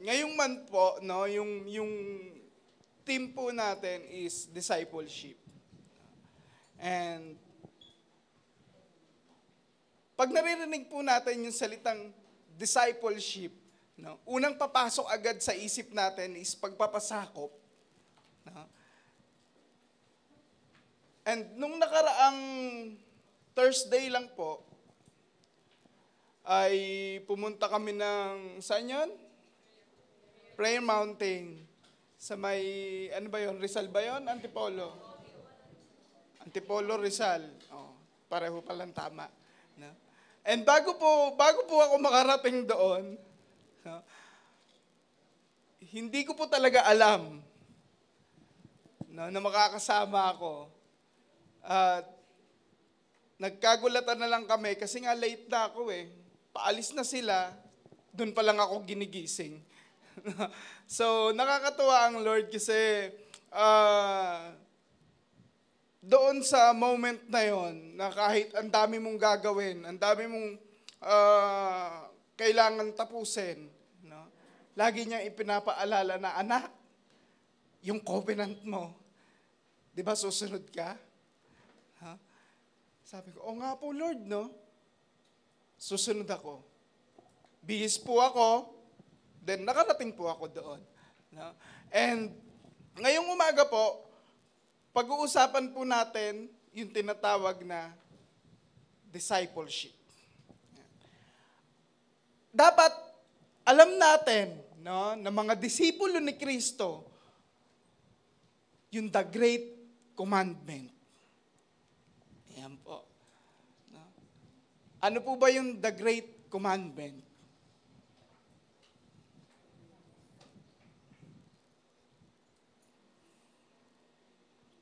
ngayong month po, no, yung team po natin is discipleship. And pag naririnig po natin yung salitang discipleship, no, unang papasok agad sa isip natin is pagpapasakop. No? And nung nakaraang Thursday lang po, ay pumunta kami ng, saan yun? Prayer Mountain. Sa may, ano ba yun? Rizal ba yun? Antipolo? Antipolo, Rizal. Oh, pareho palang tama. No? And bago po ako makarating doon, no, hindi ko po talaga alam, no, na makakasama ako. At nagkagulatan na lang kami kasi nga late na ako eh. Paalis na sila, doon pa lang ako ginigising. So, nakakatuwa ang Lord kasi doon sa moment na yon na kahit ang dami mong gagawin, ang dami mong kailangan tapusin, no? Lagi niya ipinapaalala na, anak, yung covenant mo, di ba susunod ka? Ha? Sabi ko, nga po Lord, no? Susunod ako. Bihis po ako, then nakarating po ako doon. No? And ngayong umaga po, pag-uusapan po natin yung tinatawag na discipleship. Dapat alam natin, no, na mga disipulo ni Kristo, yung the great commandment. Ayan po. No? Ano po ba yung the great commandment?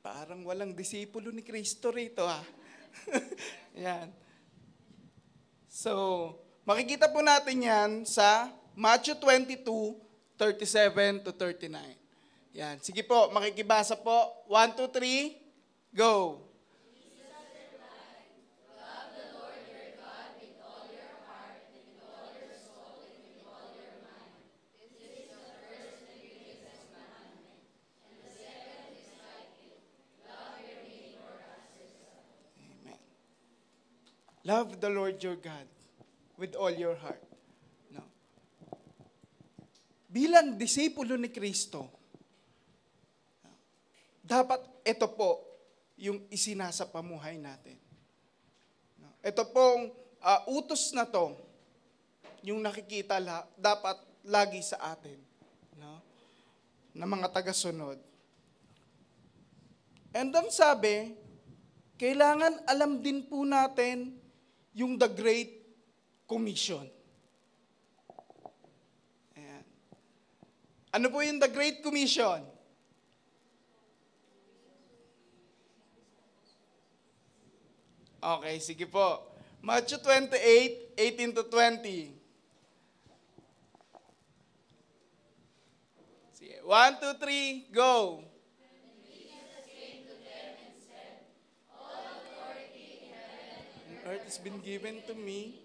Parang walang disipulo ni Kristo rito Yan. So, makikita po natin yan sa Matthew 22:37 to 39. Yan. Sige po, makikibasa po. 1, 2, 3, go. Love the Lord your God with all your heart. No? Bilang disipulo ni Kristo, dapat ito po yung isinasa pamuhay natin. No? Ito pong utos na to, yung nakikita dapat lagi sa atin, no? Na mga tagasunod. And ang sabi, kailangan alam din po natin yung the Great Commission. Ayan. Ano po yung the Great Commission? Okay, sige po. Matthew 28:18 to 20. Sige, 1, 2, 3, go! Earth has been given to me.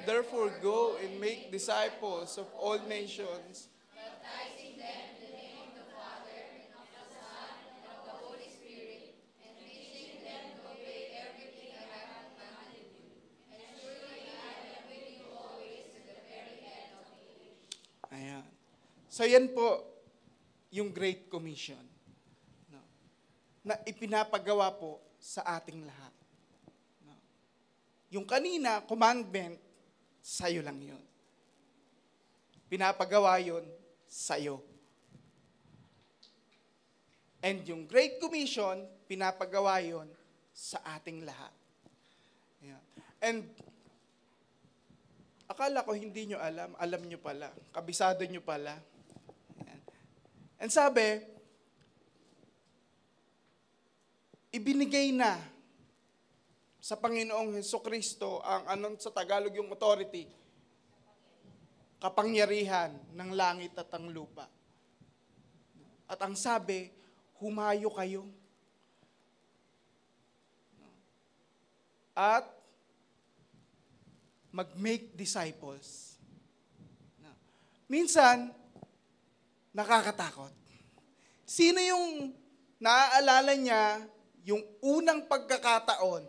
Therefore, go and make disciples of all nations. Baptizing them in the name of the Father, and of the Son, and of the Holy Spirit, and teaching them to obey everything I have commanded you. And surely I am with you always to the very end of the age. Ayan. So yan po yung Great Commission, no, na ipinapagawa po sa ating lahat. Yung kanina, commandment, sa'yo lang yun. Pinapagawa yun sa'yo. And yung Great Commission, pinapagawa yun sa ating lahat. Yeah. And akala ko hindi nyo alam nyo pala, kabisado nyo pala. Yeah. And sabi, ibinigay na sa Panginoong Hesukristo ang sa Tagalog yung authority, kapangyarihan ng langit at ang lupa. At ang sabi, humayo kayo. At mag-make disciples. Minsan, nakakatakot. Sino yung naaalala niya yung unang pagkakataon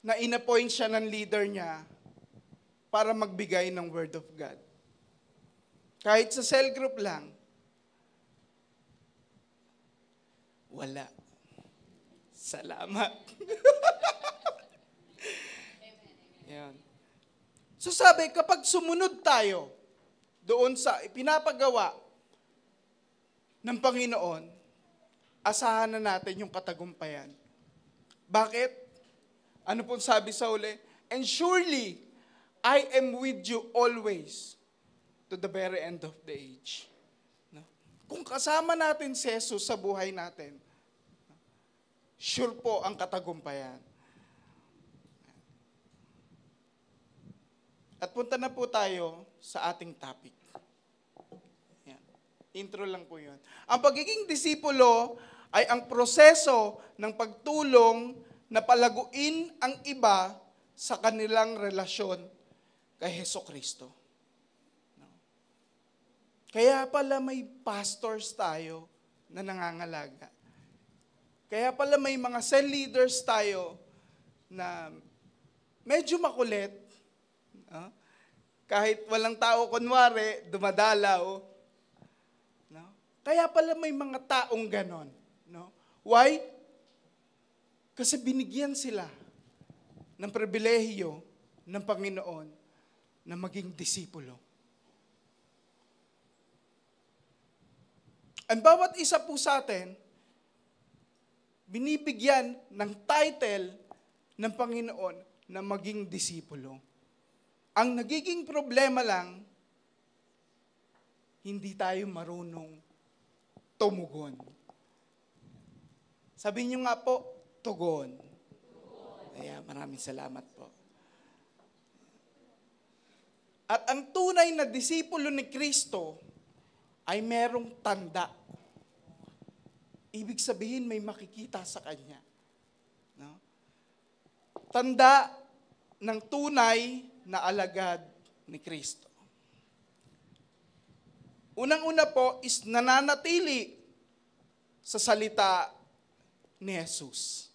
na inappoint siya ng leader niya para magbigay ng Word of God? Kahit sa cell group lang, wala. Salamat. Yan. So sabi, kapag sumunod tayo doon sa ipinapagawa ng Panginoon, asahan na natin yung katagumpayan. Bakit? Ano pong sabi sa uli? And surely, I am with you always to the very end of the age. No? Kung kasama natin si Jesus sa buhay natin, sure po ang katagumpayan. At punta na po tayo sa ating topic. Yan. Intro lang po yun. Ang pagiging disipulo ay ang proseso ng pagtulong na palaguin ang iba sa kanilang relasyon kay Hesukristo. No? Kaya pala may pastors tayo na nangangalaga. Kaya pala may mga cell leaders tayo na medyo makulit. Kahit walang tao, kunwari, dumadalaw. No? Kaya pala may mga taong ganon. No? Why? Kasi binigyan sila ng pribilehiyo ng Panginoon na maging disipulo. Ang bawat isa po sa atin, binibigyan ng title ng Panginoon na maging disipulo. Ang nagiging problema lang, hindi tayo marunong tumugon. Sabihin niyo nga po, tugon. Kaya maraming salamat po. At ang tunay na disipulo ni Kristo ay merong tanda. Ibig sabihin may makikita sa Kanya. No? Tanda ng tunay na alagad ni Kristo. Unang-una po is nananatili sa salita ni Jesus.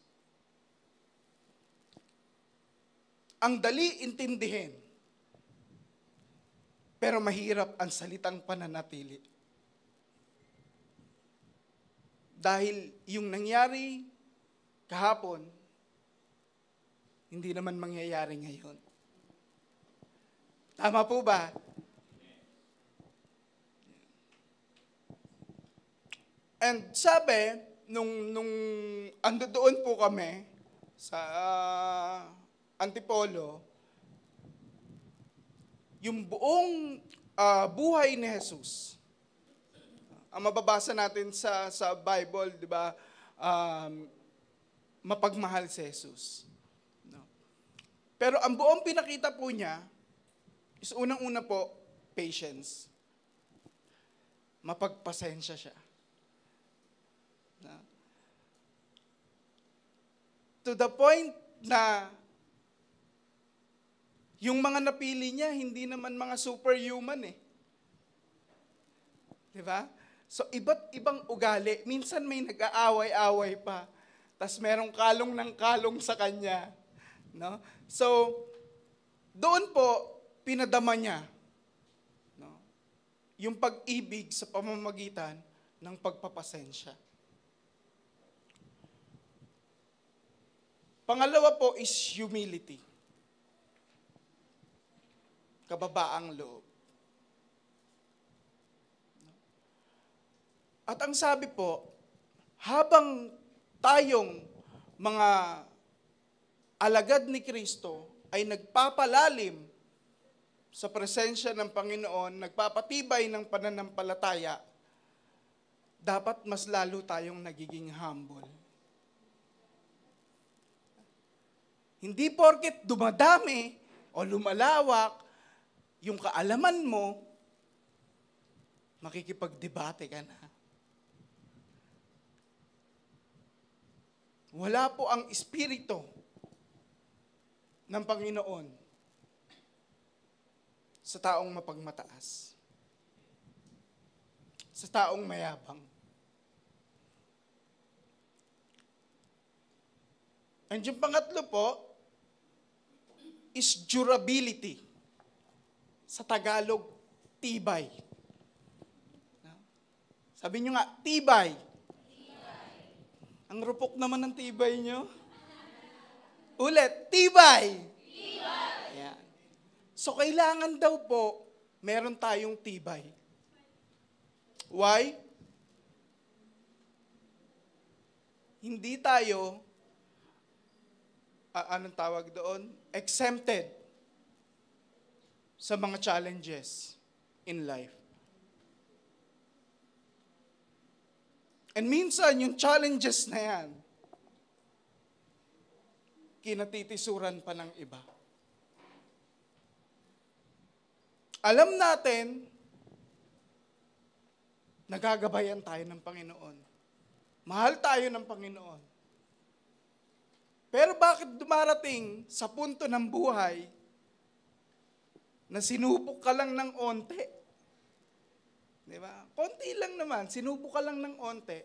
Ang dali intindihin, pero mahirap ang salitang pananatili. Dahil yung nangyari kahapon, hindi naman mangyayari ngayon. Tama po ba? And sabi, nung ando doon po kami sa Antipolo, yung buong buhay ni Jesus, ang mababasa natin sa Bible, di ba, mapagmahal si Jesus. No? Pero ang buong pinakita po niya, is unang-una po, patience. Mapagpasensya siya. To the point na yung mga napili niya, hindi naman mga superhuman eh. Di ba? So, iba't ibang ugali. Minsan may nag-aaway-away pa. Tas merong kalong ng kalong sa kanya. No? So, doon po, pinadama niya, no, yung pag-ibig sa pamamagitan ng pagpapasensya. Pangalawa po is humility. Kababaang loob. At ang sabi po, habang tayong mga alagad ni Kristo ay nagpapalalim sa presensya ng Panginoon, nagpapatibay ng pananampalataya, dapat mas lalo tayong nagiging humble. Hindi porket dumadami o lumalawak yung kaalaman mo, makikipagdebate ka na. Wala po ang espiritu ng Panginoon sa taong mapagmataas. sa taong mayabang. And yung pangatlo po is durability. Sa Tagalog, tibay. Sabi nyo nga, tibay. Ang rupok naman ng tibay nyo. Ulit, tibay. Ayan. So, kailangan daw po, meron tayong tibay. Why? Hindi tayo, anong tawag doon? Exempted sa mga challenges in life. And minsan, yung challenges na yan, kinatitisuran pa ng iba. Alam natin, nagagabayan tayo ng Panginoon. Mahal tayo ng Panginoon. Pero bakit dumarating sa punto ng buhay na sinubok ka lang ng onte? Di ba? Konti lang naman, sinubok ka lang ng onte.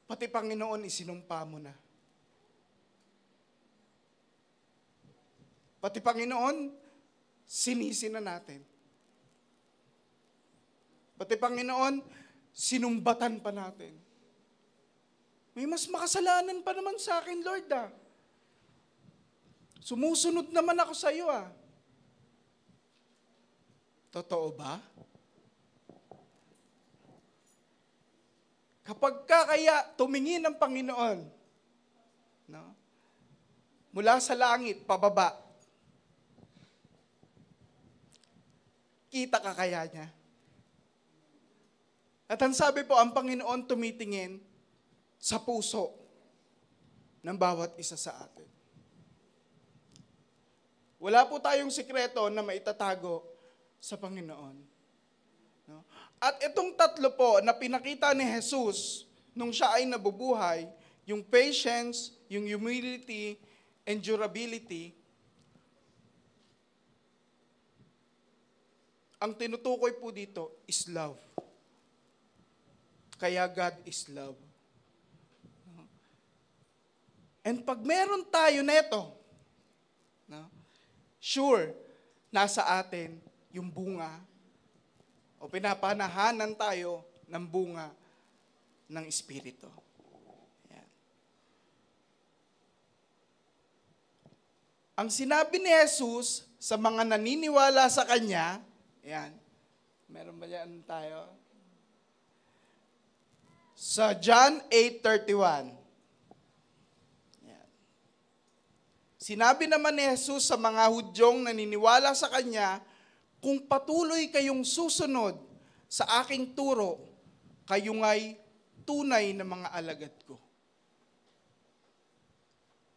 Pati Panginoon isinumpa mo na. Pati Panginoon, sinisi na natin. Pati Panginoon, sinumbatan pa natin. May mas makasalanan pa naman sa akin, Lord, ah. Sumusunod naman ako sa iyo, ah. Totoo ba? Kapag kaya tumingin ng Panginoon, no? Mula sa langit, pababa, kita ka kaya niya? At ang sabi po, ang Panginoon tumitingin sa puso ng bawat isa sa atin. Wala po tayong sikreto na maitatago sa Panginoon. No? At itong tatlo po na pinakita ni Jesus nung siya ay nabubuhay, yung patience, yung humility, and durability, ang tinutukoy po dito is love. Kaya God is love. And pag meron tayo neto, no, sure, nasa atin yung bunga o pinapanahanan tayo ng bunga ng Espiritu. Yan. Ang sinabi ni Jesus sa mga naniniwala sa Kanya, yan, meron ba yan tayo? Sa John 8:31. Yan. Sinabi naman ni Jesus sa mga Hudyong naniniwala sa Kanya, kung patuloy kayong susunod sa aking turo, kayo nga'y tunay na mga alagad ko.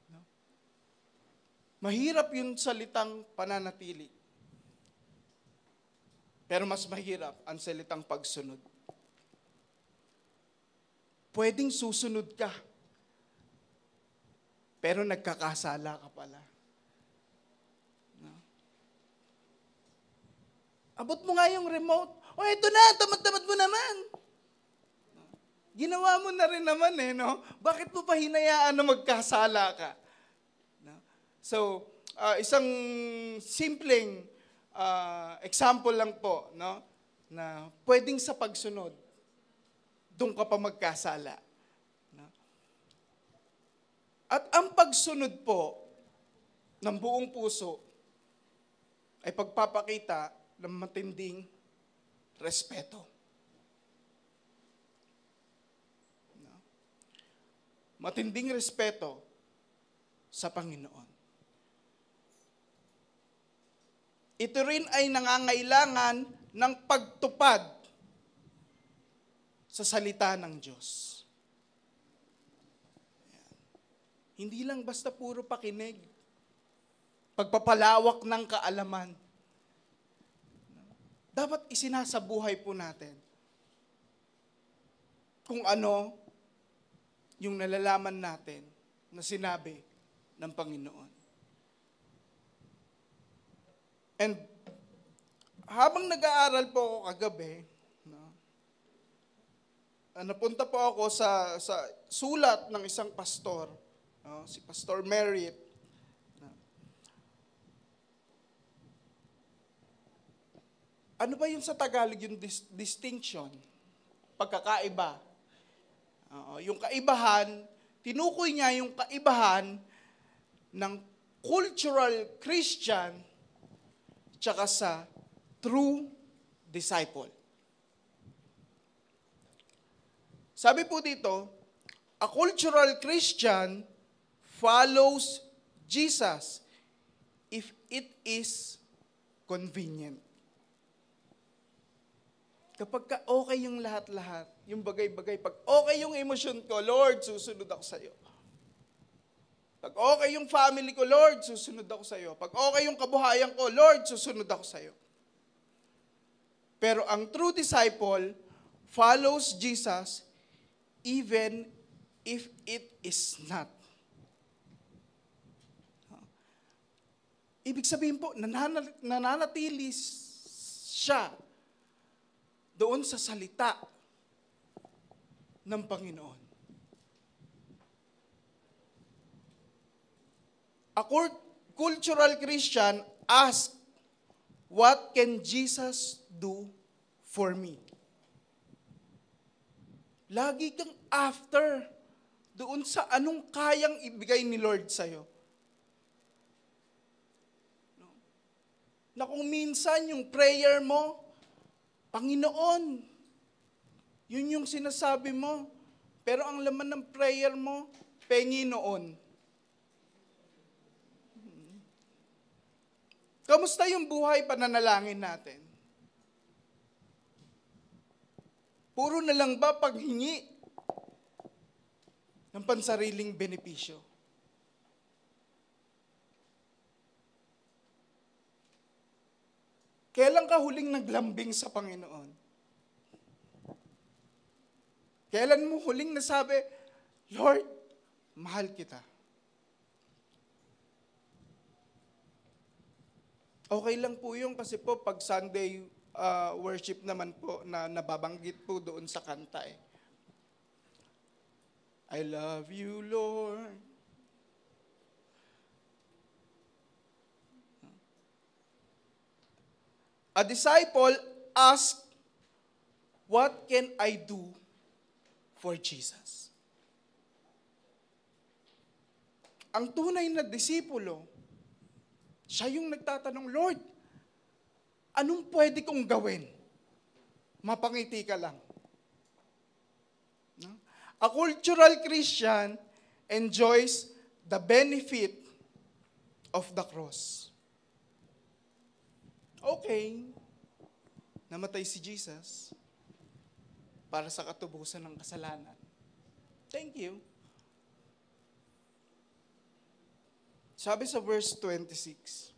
No? Mahirap yung salitang pananatili. Pero mas mahirap ang salitang pagsunod. Pwedeng susunod ka, pero nagkakasala ka pala. Abot mo nga yung remote. O, eto na, tamad-tamad mo naman. Ginawa mo na rin naman no? Bakit mo pa hinayaan na magkasala ka? No? So, isang simpleng example lang po, no? Na pwedeng sa pagsunod, doon ka pa magkasala. No? At ang pagsunod po ng buong puso ay pagpapakita ng matinding respeto. No? Matinding respeto sa Panginoon. Ito rin ay nangangailangan ng pagtupad sa salita ng Diyos. Ayan. Hindi lang basta puro pakinig. Pagpapalawak ng kaalaman. Dapat isinasabuhay po natin kung ano yung nalalaman natin na sinabi ng Panginoon. And habang nag-aaral po ako kagabi, napunta po ako sa sulat ng isang pastor, si Pastor Merritt. Ano ba yun sa Tagalog, yung distinction? Pagkakaiba. Yung kaibahan, tinukoy niya yung kaibahan ng cultural Christian tsaka sa true disciple. Sabi po dito, a cultural Christian follows Jesus if it is convenient. Kapag okay yung lahat-lahat, yung bagay-bagay, pag okay yung emosyon ko, Lord, susunod ako sa iyo. Pag okay yung family ko, Lord, susunod ako sa iyo. Pag okay yung kabuhayan ko, Lord, susunod ako sa iyo. Pero ang true disciple follows Jesus even if it is not. Ibig sabihin po, nananatili siya doon sa salita ng Panginoon. A cultural Christian asks, what can Jesus do for me? Lagi kang after doon sa anong kayang ibigay ni Lord sa'yo. Na kung minsan yung prayer mo, Panginoon, yun yung sinasabi mo. Pero ang laman ng prayer mo, Panginoon. Kamusta yung buhay pananalangin natin? Puro na lang ba paghingi ng pansariling benepisyo? Kailan ka huling naglambing sa Panginoon? Kailan mo huling nasabi, Lord, mahal kita? Okay lang po yung kasi po pag Sunday worship naman po na nababanggit po doon sa kanta eh. I love you, Lord. A disciple asks, what can I do for Jesus? Ang tunay na disipulo, siya yung nagtatanong, Lord, anong pwede kong gawin? Mapangiti ka lang. No? A cultural Christian enjoys the benefit of the cross. Okay, namatay si Jesus para sa katubusan ng kasalanan. Thank you. Sabi sa verse 26,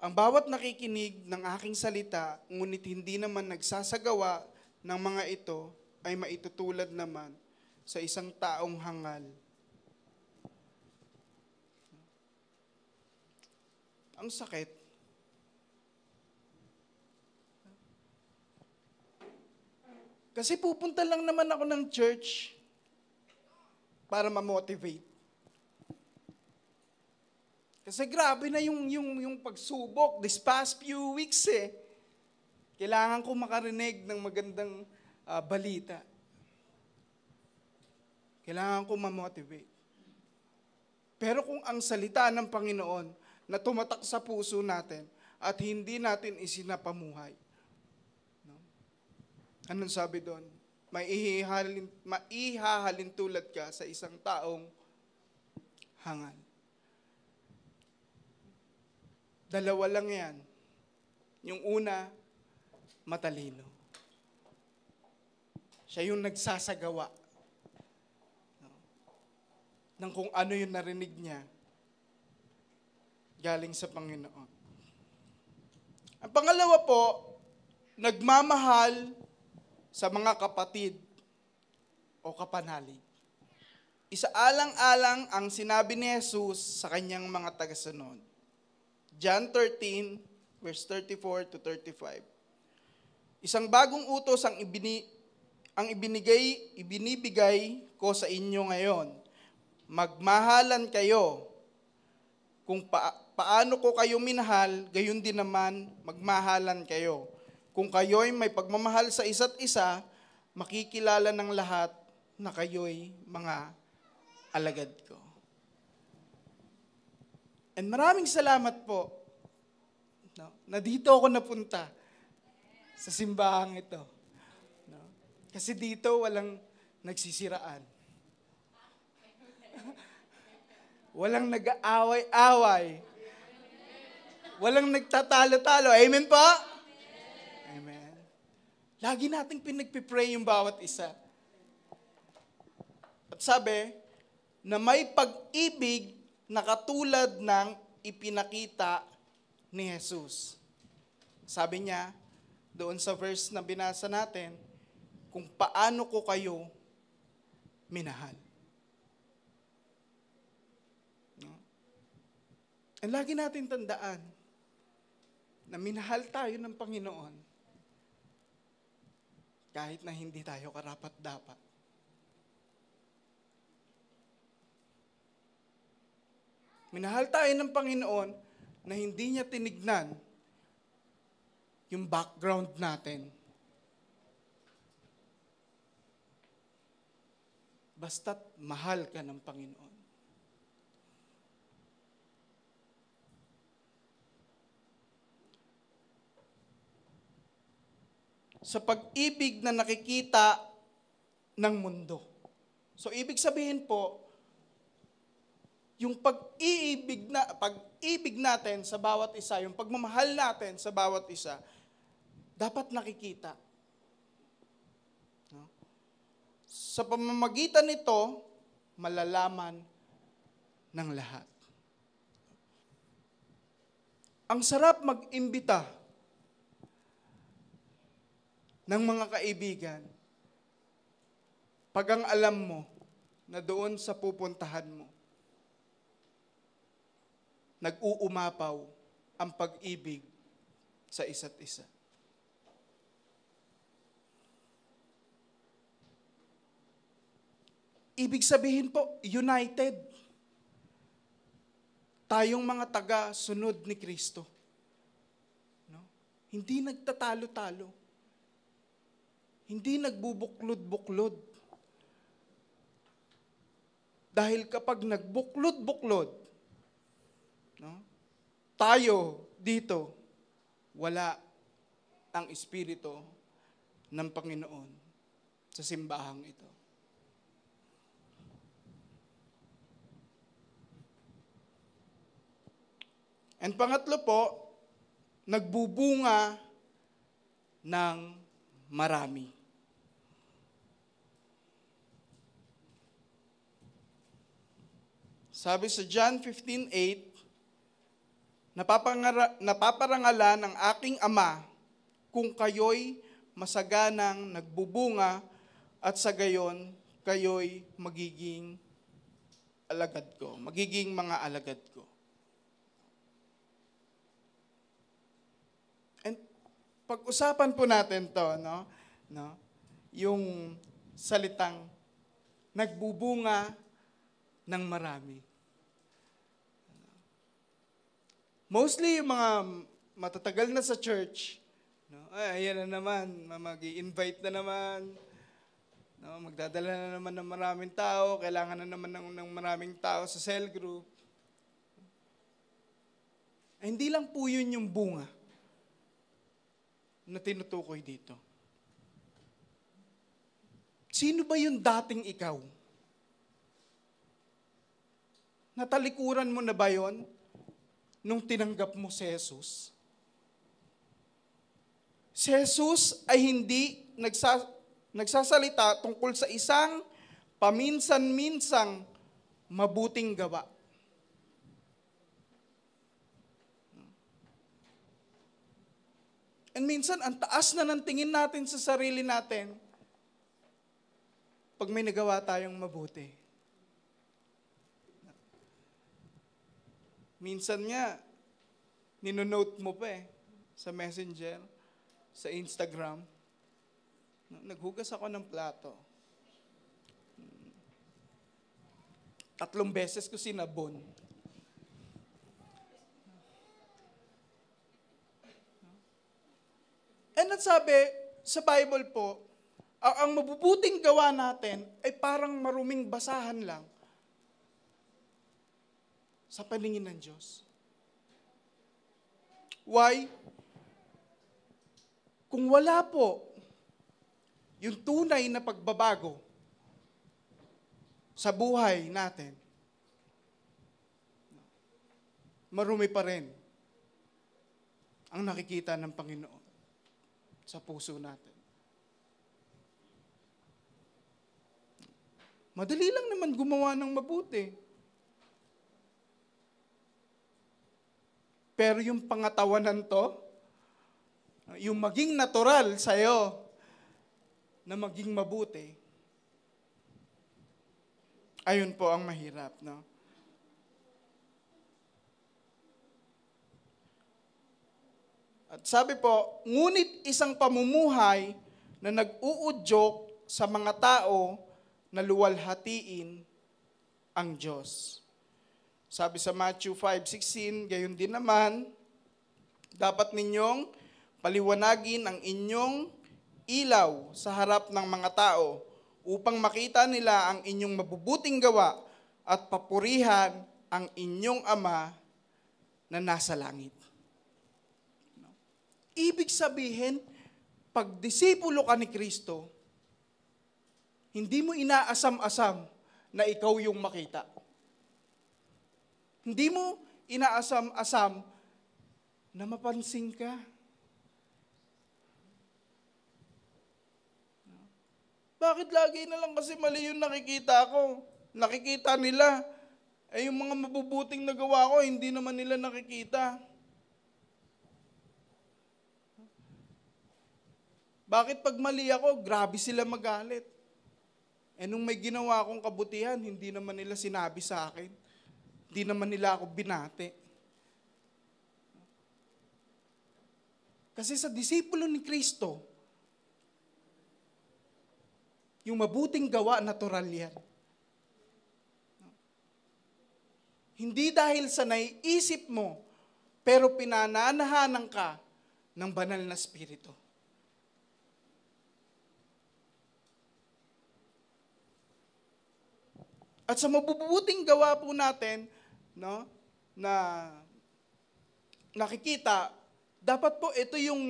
ang bawat nakikinig ng aking salita, ngunit hindi naman nagsasagawa ng mga ito, ay maitutulad naman sa isang taong hangal. Ang sakit. Kasi pupunta lang naman ako ng church para ma-motivate. Kasi grabe na yung pagsubok this past few weeks eh. Kailangan ko makarinig ng magandang balita. Kailangan ko ma-motivate. Pero kung ang salita ng Panginoon na tumatak sa puso natin at hindi natin isinapamuhay, anong sabi doon? Maihahalin tulad ka sa isang taong hangal. Dalawa lang yan. Yung una, matalino. Siya yung nagsasagawa ng kung ano yung narinig niya galing sa Panginoon. Ang pangalawa po, nagmamahal sa mga kapatid o kapanalig. Isaalang-alang ang sinabi ni Jesus sa kanyang mga tagasunod. John 13, verse 34 to 35. Isang bagong utos ang ang ibinibigay ko sa inyo ngayon. Magmahalan kayo. Kung paano ko kayo minahal, gayon din naman magmahalan kayo. Kung kayo'y may pagmamahal sa isa't isa, makikilala ng lahat na kayo'y mga alagad ko. And maraming salamat po na dito ako napunta sa simbahang ito. Kasi dito walang nagsisiraan. Walang nag-aaway-away. Walang nagtatalo-talo. Amen po? Amen. Lagi nating pinagpipray yung bawat isa. At sabi, na may pag-ibig na katulad ng ipinakita ni Jesus. Sabi niya, doon sa verse na binasa natin, kung paano ko kayo minahal. And lagi natin tandaan na minahal tayo ng Panginoon kahit na hindi tayo karapat-dapat. Minahal tayo ng Panginoon na hindi niya tinignan yung background natin. Basta't mahal ka ng Panginoon. Sa pag-ibig na nakikita ng mundo. So, ibig sabihin po, yung pag-ibig natin sa bawat isa, yung pagmamahal natin sa bawat isa, dapat nakikita. No? Sa pamamagitan nito, malalaman ng lahat. Ang sarap mag-imbita ng mga kaibigan pag ang alam mo na doon sa pupuntahan mo, nag-uumapaw ang pag-ibig sa isa't isa. Ibig sabihin po, united. Tayong mga taga-sunod ni Kristo. No? Hindi nagtatalo-talo. Hindi nagbubuklod-buklod. Dahil kapag nagbuklod-buklod, no, tayo dito, wala ang Espiritu ng Panginoon sa simbahang ito. And pangatlo po, nagbubunga ng marami. Sabi sa John 15:8, napaparangalan ng aking Ama kung kayo'y masaganang nagbubunga at sa gayon kayo'y magiging alagad ko, magiging mga alagad ko. And pag-usapan po natin to, no? Yung salitang nagbubunga ng marami. Mostly yung mga matatagal na sa church, no? Ay, ayan na naman, mag-i-invite na naman, no? Magdadala na naman ng maraming tao, kailangan na naman ng maraming tao sa cell group. Ay, hindi lang po yun yung bunga na tinutukoy dito. Sino ba yung dating ikaw? Natalikuran mo na ba yun nung tinanggap mo si Jesus? Si Jesus ay hindi nagsasalita tungkol sa isang paminsan-minsang mabuting gawa. And minsan, ang taas na ng tingin natin sa sarili natin pag may nagawa tayong mabuti. Minsan nga, ninonote mo pa sa Messenger, sa Instagram. Naghugas ako ng plato. 3 beses ko sinabon. And at sabi, sa Bible po, ang mabubuting gawa natin ay parang maruming basahan lang sa paningin ng Diyos. Why? Kung wala po yung tunay na pagbabago sa buhay natin, marumi pa rin ang nakikita ng Panginoon sa puso natin. Madali lang naman gumawa ng mabuti. Pero yung pangatawanan to, yung maging natural sa'yo na maging mabuti, ayun po ang mahirap, no? At sabi po, ngunit isang pamumuhay na nag-uudyok sa mga tao na luwalhatiin ang Diyos. Sabi sa Matthew 5:16, gayon din naman, dapat ninyong paliwanagin ang inyong ilaw sa harap ng mga tao upang makita nila ang inyong mabubuting gawa at papurihan ang inyong Ama na nasa langit. Ibig sabihin, pag disipulo ka ni Kristo, hindi mo inaasam-asam na ikaw yung makita. Hindi mo inaasam-asam na mapansin ka. Bakit lagi na lang kasi mali yung nakikita ko? Nakikita nila. Eh yung mga mabubuting nagawa ko, hindi naman nila nakikita. Bakit pag mali ako, grabe sila magalit? Eh nung may ginawa akong kabutihan, hindi naman nila sinabi sa akin. Hindi naman nila ako binati. Kasi sa disipulo ni Kristo, yung mabuting gawa, natural yan. Hindi dahil sa naiisip mo, pero pinananahanan ka ng banal na spirito. At sa mabubuting gawa po natin, no, na nakikita, dapat po ito yung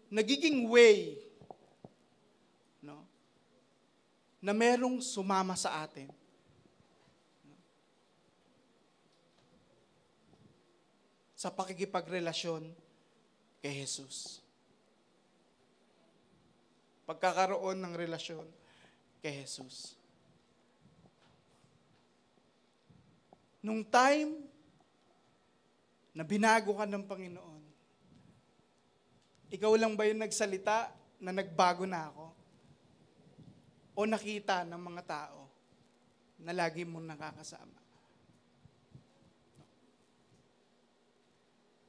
nagiging way, no, na merong sumama sa atin. Sa pakikipagrelasyon kay Jesus. Pagkakaroon ng relasyon kay Jesus. Nung time na binago ka ng Panginoon, ikaw lang ba yung nagsalita na nagbago na ako? O nakita ng mga tao na lagi mong nakakasama?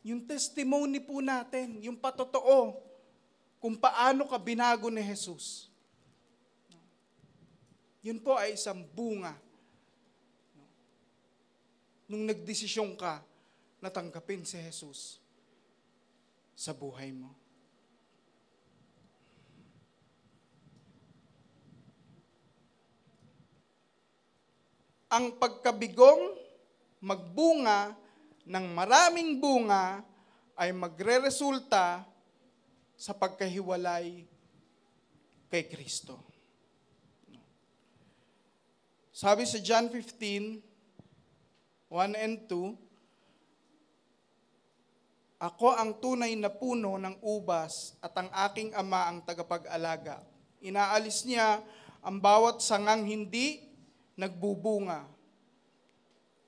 Yung testimony po natin, yung patotoo, kung paano ka binago ni Jesus. Yun po ay isang bunga nung nagdesisyon ka na tanggapin si Jesus sa buhay mo. Ang pagkabigong magbunga ng maraming bunga ay magreresulta sa pagkahiwalay kay Kristo. Sabi sa John 15, 1 and 2, ako ang tunay na puno ng ubas at ang aking Ama ang tagapag-alaga. Inaalis niya ang bawat sangang hindi nagbubunga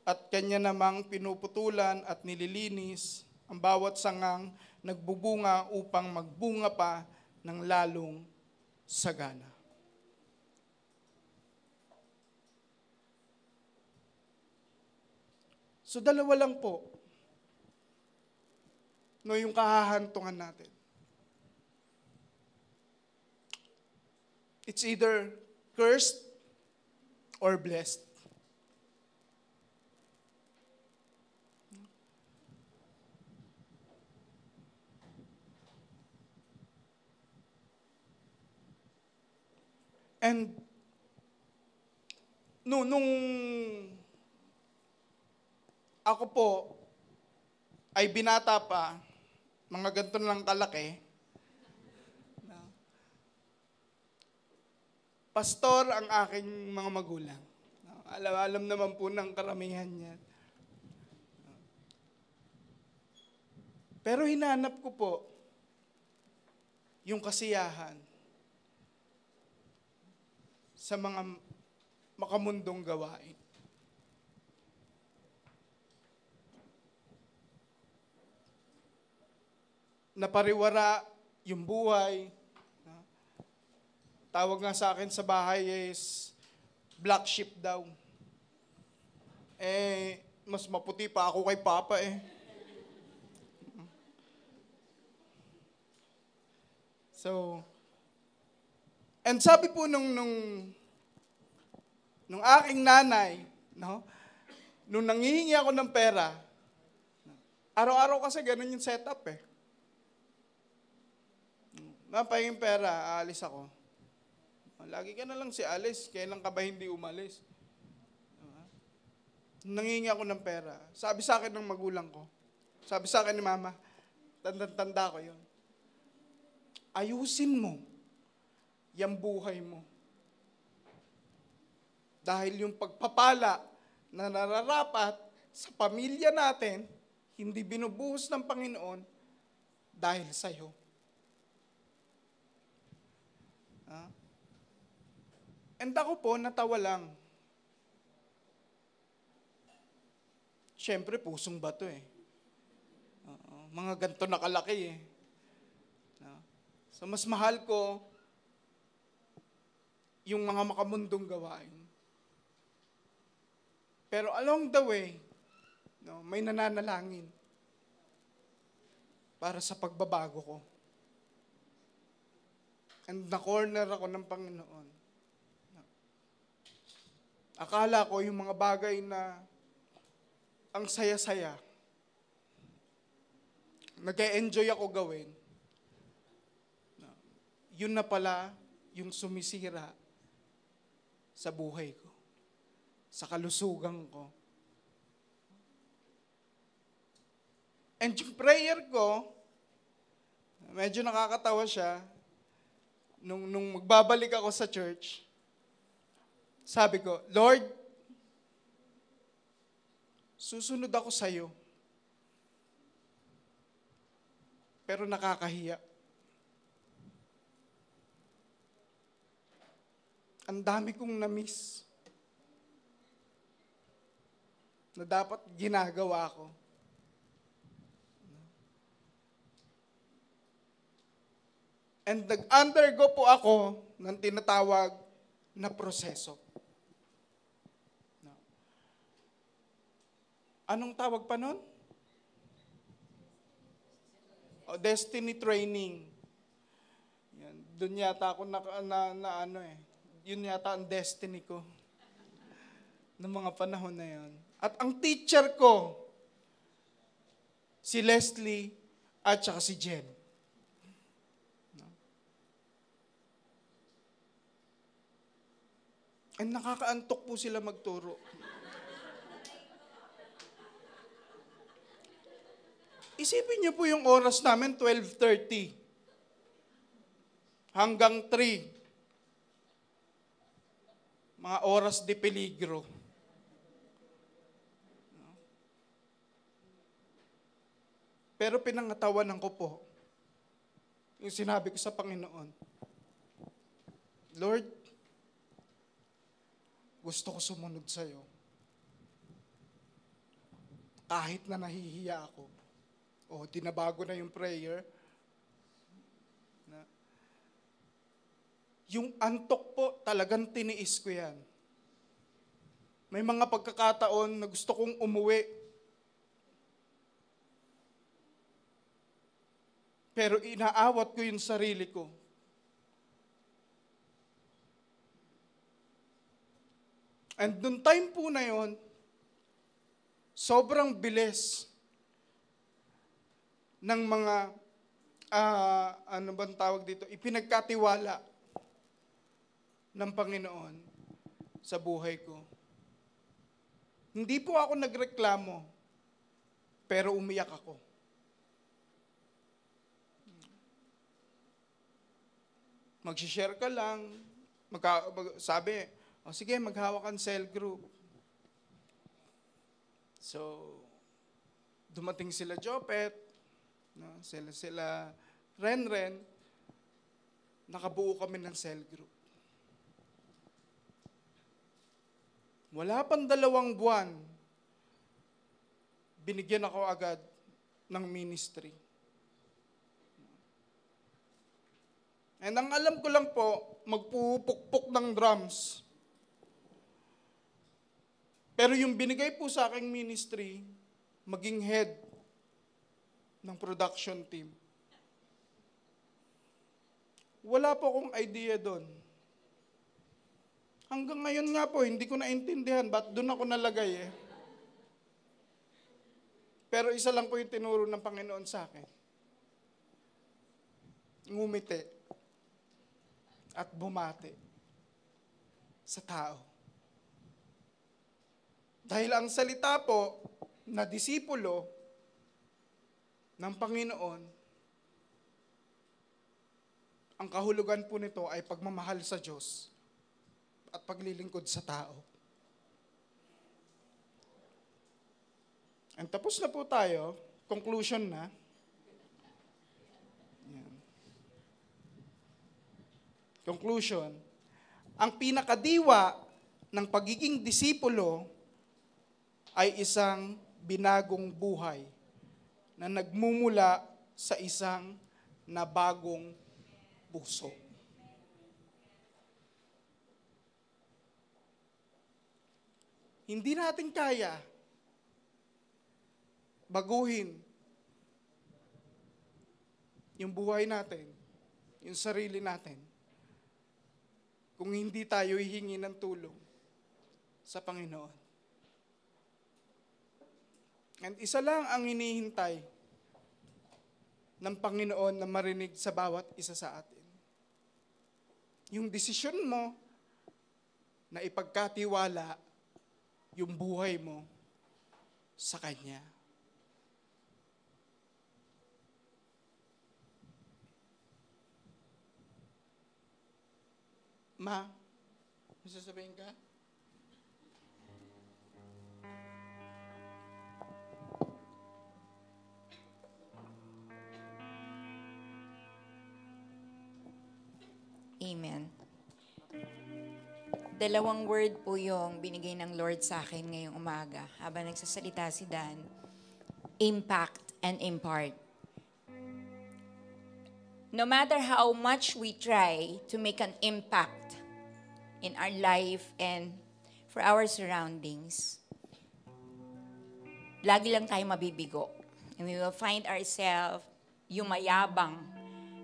at kanya namang pinuputulan at nililinis ang bawat sangang nagbubunga upang magbunga pa ng lalong sagana. So dalawa lang po, no, yung kahahantungan natin. It's either cursed or blessed. And nung ako po ay binata pa, mga ganito lang kalaki, pastor ang aking mga magulang. Alam naman po ng karamihan yan. Pero hinanap ko po yung kasiyahan sa mga makamundong gawain. Napariwara yung buhay. Tawag nga sa akin sa bahay is black sheep daw. Mas maputi pa ako kay Papa eh. So, and sabi po nung aking nanay, no, nung nanghihingi ako ng pera, araw-araw kasi ganun yung setup eh. Napahinging pera, aalis ako. Lagi ka na lang si Alice, kailan ka ba hindi umalis? Nanghihingi ako ng pera. Sabi sa akin ng magulang ko, sabi sa akin ni Mama, tanda ko yun. Ayusin mo yung buhay mo. Dahil yung pagpapala na nararapat sa pamilya natin, hindi binubuhos ng Panginoon dahil sa'yo. And ako po, natawa lang. Siyempre, pusong bato eh. Mga ganito nakalaki eh. So, mas mahal ko yung mga makamundong gawain. Pero along the way, no, may nananalangin para sa pagbabago ko. And na-corner ako ng Panginoon. Akala ko yung mga bagay na ang saya-saya, nag-e-enjoy ako gawin, yun na pala yung sumisira sa buhay ko, sa kalusugan ko. And yung prayer ko, medyo nakakatawa siya, nung magbabalik ako sa church, sabi ko, Lord, susunod ako sa'yo. Pero nakakahiya. Ang dami kong na-miss na dapat ginagawa ko. And nag-undergo po ako ng tinatawag na proseso. Anong tawag pa nun? Destiny training. Yan. Doon yata ako yun yata ang destiny ko ng mga panahon na yun. At ang teacher ko, si Leslie at saka si Jen. And nakakaantok po sila magturo. Isipin niyo po yung oras namin, 12:30 hanggang 3. Mga oras de peligro. Pero pinangatawanan ko po yung sinabi ko sa Panginoon, Lord, gusto ko sumunod sa'yo. Kahit na nahihiya ako. Tinabago na yung prayer. Yung antok po, talagang tiniis ko yan. May mga pagkakataon na gusto kong umuwi. Pero inaawat ko yung sarili ko. And nung time po na yon, sobrang bilis ng mga, ano bang tawag dito, ipinagkatiwala ng Panginoon sa buhay ko. Hindi po ako nagreklamo, pero umiyak ako. Mag-share ka lang, sabi, sige, maghawakan cell group. So, dumating sila Jopet, no, sila Renren, nakabuo kami ng cell group. Wala pang 2 buwan, binigyan ako agad ng ministry. And ang alam ko lang po, magpupukpok ng drums. Pero yung binigay po sa aking ministry, maging head ng production team. Wala po akong idea doon. Hanggang ngayon nga po, hindi ko naintindihan, ba't doon ako nalagay eh. Pero isa lang po yung tinuro ng Panginoon sa akin. Ngumiti at bumati sa tao. Dahil ang salita po na disipulo ng Panginoon, ang kahulugan po nito ay pagmamahal sa Diyos at paglilingkod sa tao. And tapos na po tayo, conclusion na. Yan. Conclusion, ang pinakadiwa ng pagiging disipulo ay isang binagong buhay na nagmumula sa isang nabagong puso. Hindi natin kaya baguhin yung buhay natin, yung sarili natin, kung hindi tayo hihingi ng tulong sa Panginoon. And isa lang ang hinihintay ng Panginoon na marinig sa bawat isa sa atin. Yung desisyon mo na ipagkatiwala yung buhay mo sa Kanya. Ma, may sasabihin ka? Amen. 2 word po yung binigay ng Lord sa akin ngayong umaga habang nagsasalita si Dan. Impact and impart. No matter how much we try to make an impact in our life and for our surroundings, lagi lang tayo mabibigo. And we will find ourselves yumayabang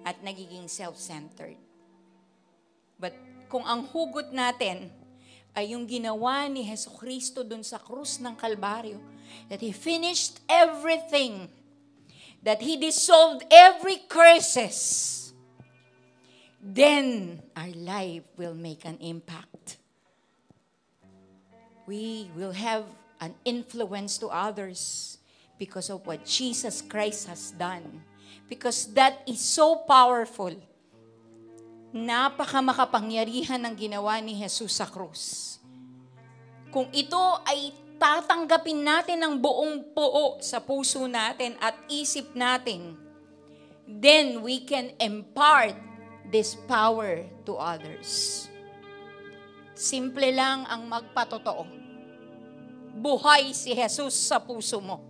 at nagiging self-centered. But kung ang hugot natin ay yung ginawa ni Jesucristo dun sa krus ng Kalbaryo, that He finished everything, that He dissolved every curses, then our life will make an impact. We will have an influence to others because of what Jesus Christ has done. Because that is so powerful. Napakamakapangyarihan ng ginawa ni Jesus sa krus. Kung ito ay tatanggapin natin ng buong buo sa puso natin at isip natin, then we can impart this power to others. Simple lang ang magpatotoo. Buhay si Jesus sa puso mo.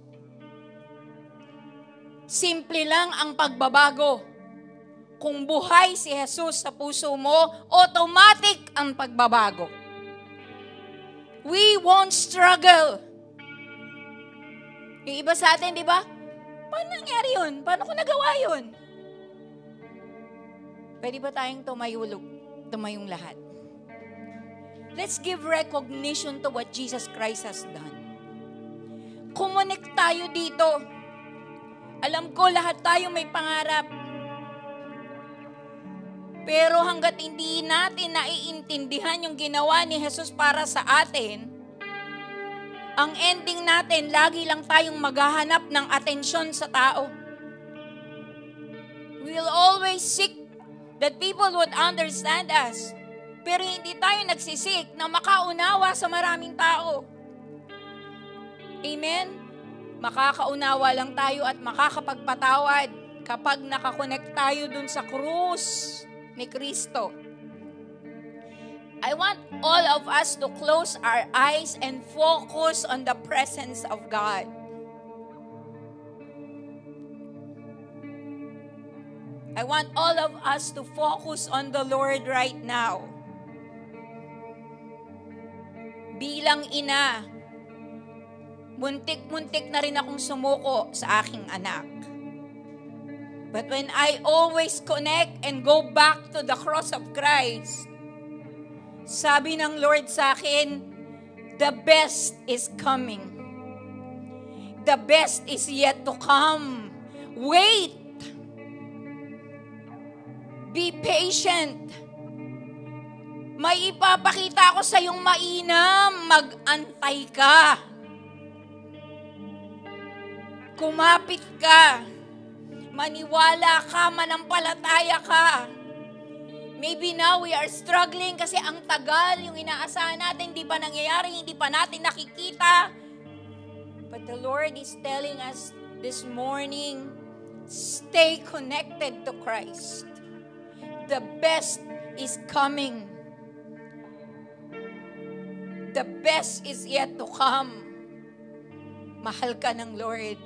Simple lang ang pagbabago. Kung buhay si Jesus sa puso mo, automatic ang pagbabago. We won't struggle. Yung iba sa atin, di ba? Paano nangyari yun? Paano ko nagawa yun? Pwede ba tayong tumayong lahat? Let's give recognition to what Jesus Christ has done. Connect tayo dito. Alam ko lahat tayo may pangarap. Pero hanggat hindi natin naiintindihan yung ginawa ni Jesus para sa atin, ang ending natin, lagi lang tayong maghahanap ng atensyon sa tao. We'll always seek that people would understand us. Pero hindi tayo nagsisik na makaunawa sa maraming tao. Amen? Makakaunawa lang tayo at makakapagpatawad kapag nakakonect tayo dun sa krus ni Kristo. I want all of us to close our eyes and focus on the presence of God. I want all of us to focus on the Lord right now. Bilang ina, muntik-muntik na rin akong sumuko sa aking anak. But when I always connect and go back to the cross of Christ, sabi ng Lord sa akin, the best is coming. The best is yet to come. Wait. Be patient. May ipapakita ako sa iyong mainam. Mag-antay ka. Kumapit ka. Maniwala ka, manampalataya ka. Maybe now we are struggling kasi ang tagal, yung inaasahan natin, hindi pa nangyayari, hindi pa natin nakikita. But the Lord is telling us this morning, stay connected to Christ. The best is coming. The best is yet to come. Mahal ka ng Lord.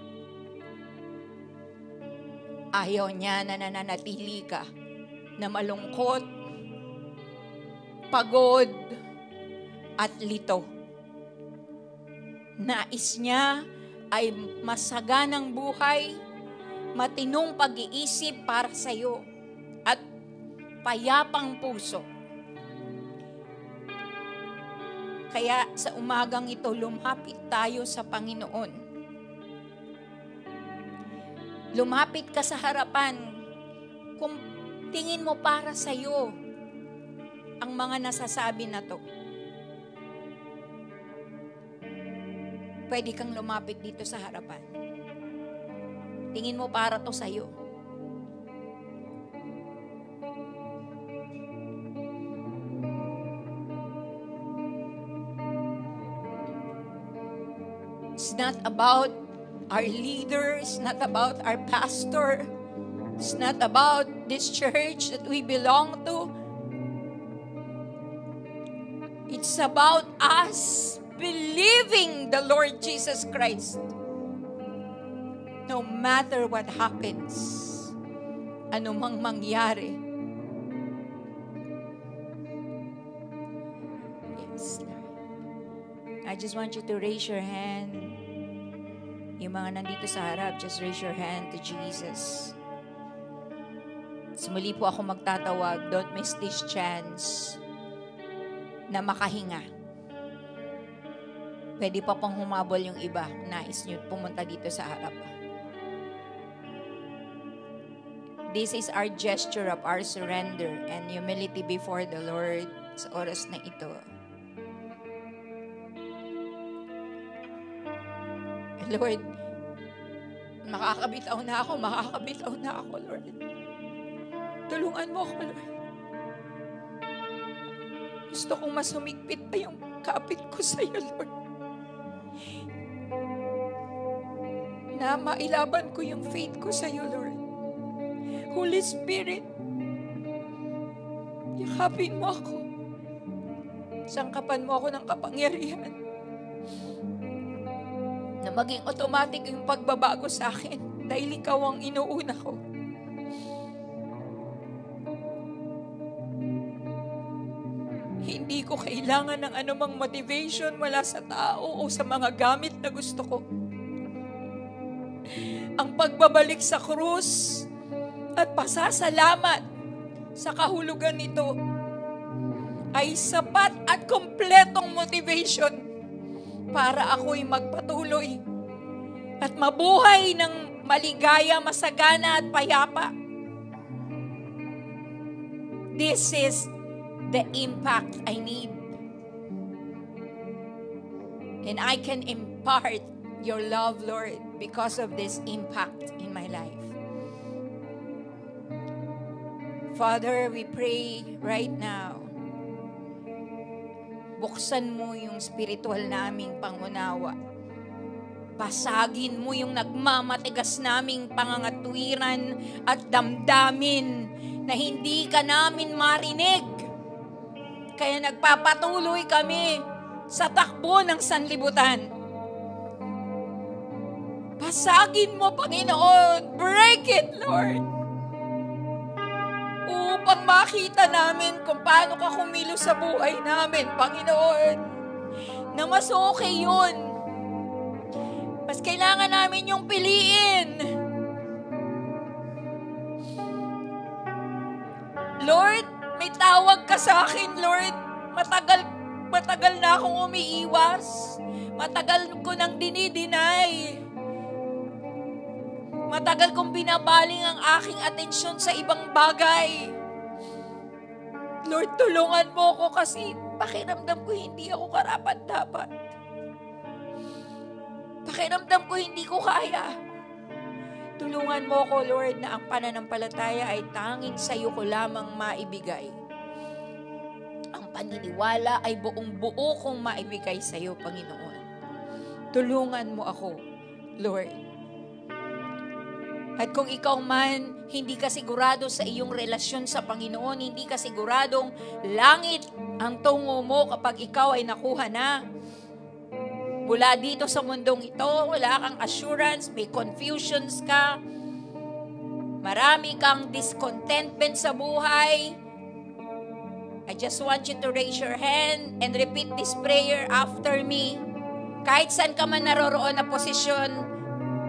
Ayaw niya na nananatili ka na malungkot, pagod, at lito. Nais niya ay masaganang buhay, matinong pag-iisip para sa iyo, at payapang puso. Kaya sa umagang ito, lumapit tayo sa Panginoon. Lumapit ka sa harapan. Kung tingin mo para sa iyo ang mga nasasabi na to, pwede kang lumapit dito sa harapan. Tingin mo para to sa iyo. It's not about our leaders, not about our pastor. It's not about this church that we belong to. It's about us believing the Lord Jesus Christ. No matter what happens, anumang mangyari. Yes, Lord. I just want you to raise your hand. Yung mga nandito sa harap, just raise your hand to Jesus. Muli po ako magtatawag. Don't miss this chance na makahinga. Pwede pa pang humabol yung iba. Nais nyo pumunta dito sa harap. This is our gesture of our surrender and humility before the Lord sa oras na ito. Lord, makakabitaw na ako, Lord. Tulungan mo ako, Lord. Gusto kong mas humigpit pa yung kapit ko sa iyo, Lord. Na mailaban ko yung faith ko sa iyo, Lord. Holy Spirit, yakapin mo ako. Sangkapan mo ako ng kapangyarihan. Na maging automatic yung pagbabago sa akin dahil ikaw ang inuuna ko. Hindi ko kailangan ng anumang motivation mula sa tao o sa mga gamit na gusto ko. Ang pagbabalik sa krus at pasasalamat sa kahulugan nito ay sapat at kompletong motivation para ako'y magpatuloy at mabuhay ng maligaya, masagana at payapa. This is the impact I need. And I can impart your love, Lord, because of this impact in my life. Father, we pray right now, buksan mo yung spiritual naming pangunawa. Basagin mo yung nagmamatigas naming pangangatwiran at damdamin na hindi ka namin marinig. Kaya nagpapatuloy kami sa takbo ng sanlibutan. Basagin mo, Panginoon. Break it, Lord. Upang makita namin kung paano ka kumilos sa buhay namin, Panginoon. Na mas okay yun. Mas kailangan namin yung piliin. Lord, may tawag ka sa akin, Lord. Matagal na akong umiiwas. Matagal ko nang dinidinay. Matagal kong binabaling ang aking atensyon sa ibang bagay. Lord, tulungan mo ko kasi pakiramdam ko hindi ako karapat-dapat. Pakiramdam ko hindi ko kaya. Tulungan mo ko, Lord, na ang pananampalataya ay tanging sa iyo ko lamang maibigay. Ang paniniwala ay buong-buo kong maibigay sa iyo, Panginoon. Tulungan mo ako, Lord. At kung ikaw man, hindi ka sigurado sa iyong relasyon sa Panginoon, hindi ka siguradong langit ang tungo mo kapag ikaw ay nakuha na. Mula dito sa mundong ito, wala kang assurance, may confusions ka, marami kang discontentment sa buhay. I just want you to raise your hand and repeat this prayer after me. Kahit saan ka man naroroon na posisyon,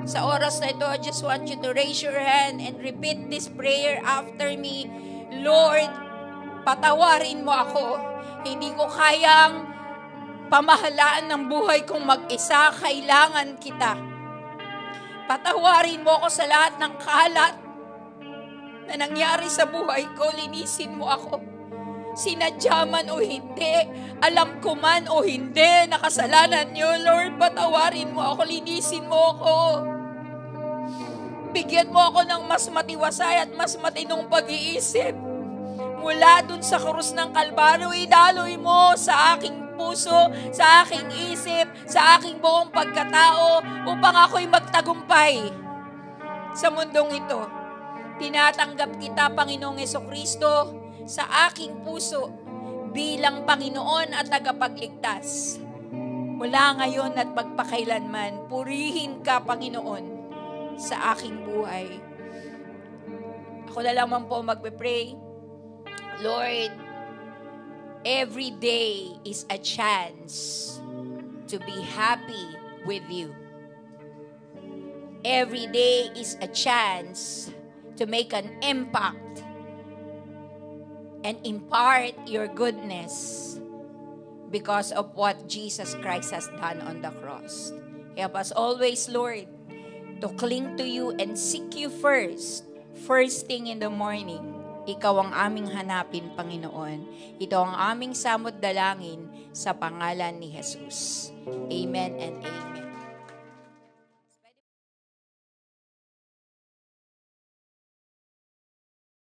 sa oras na ito, I just want you to raise your hand and repeat this prayer after me. Lord, patawarin mo ako. Hindi ko kayang pamahalaan ng buhay kong mag-isa. Kailangan kita. Patawarin mo ako sa lahat ng kalat na nangyari sa buhay ko. Linisin mo ako. Sinadya man o hindi, alam ko man o hindi, nakasalanan niyo. Lord, patawarin mo ako, linisin mo ako. Bigyan mo ako ng mas matiwasay at mas matinong pag-iisip. Mula dun sa krus ng Kalbaryo, idaloy mo sa aking puso, sa aking isip, sa aking buong pagkatao, upang ako'y magtagumpay sa mundong ito. Tinatanggap kita, Panginoong Jesucristo, sa aking puso bilang Panginoon at tagapagligtas. Mula ngayon at magpakailanman, purihin ka, Panginoon, sa aking buhay. Ako na lamang po magpe-pray. Lord, every day is a chance to be happy with you. Every day is a chance to make an impact and impart your goodness because of what Jesus Christ has done on the cross. Help us always, Lord, to cling to you and seek you first thing in the morning. Ikaw ang aming hanapin, Panginoon. Ito ang aming samot dalangin sa pangalan ni Jesus. Amen and amen.